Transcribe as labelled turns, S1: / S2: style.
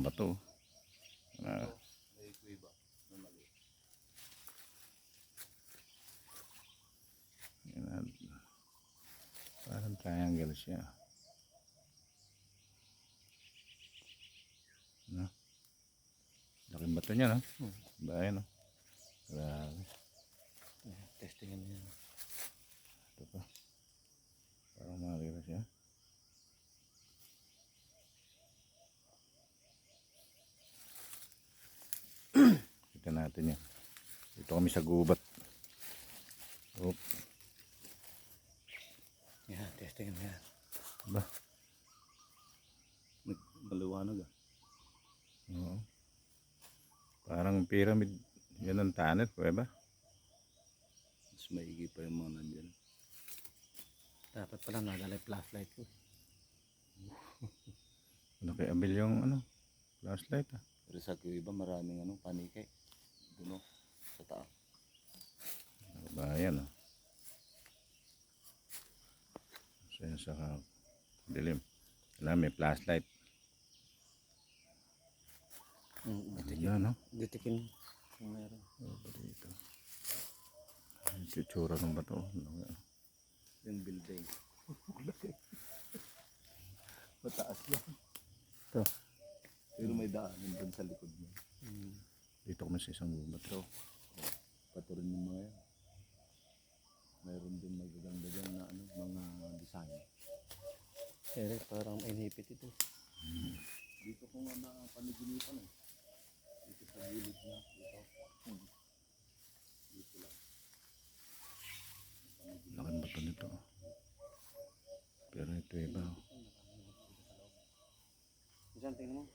S1: ng bato.
S2: May kuiba na mali.
S1: Yan, parang triangle siya. No? Laking bato niya, no? Bayan, no? Grabe.
S2: Testingan mo yan.
S1: Ito pa. Parang makikita siya. Kita natin yan. Dito kami sa gubat. Oop.
S2: Yan, testingan mo yan.
S1: Ba?
S2: Maliwanag ah.
S1: Oo. Parang pyramid. Yan ang tanet, pwede ba?
S2: Mas maigi pa yung mga nandyan. Dapat pala nadala yung flashlight ko.
S1: Nakiabil yung flashlight ah.
S2: Pero sa kuiba maraming panikay. Doon sa taas.
S1: Bayan, oh. Sa dilim. Wala, may flashlight. Ganda, no?
S2: Ditikin kung meron.
S1: Dito. Ang tsura ng bato.
S2: Yung building.
S1: Mataas lang.
S2: Ito. Pero may daanan doon sa likod mo.
S1: Dito kami sa isang gubat.
S2: Ito. Pato rin yung mga yan. Mayroon din magaganda dyan na mga design. Eh, parang inhipit ito. Dito ko nga napaniginipan eh. Dito sa gilid na. Dito. Dito lang.
S1: Laking bato nito. Pero ito iba.
S2: Diyan, tingnan mo.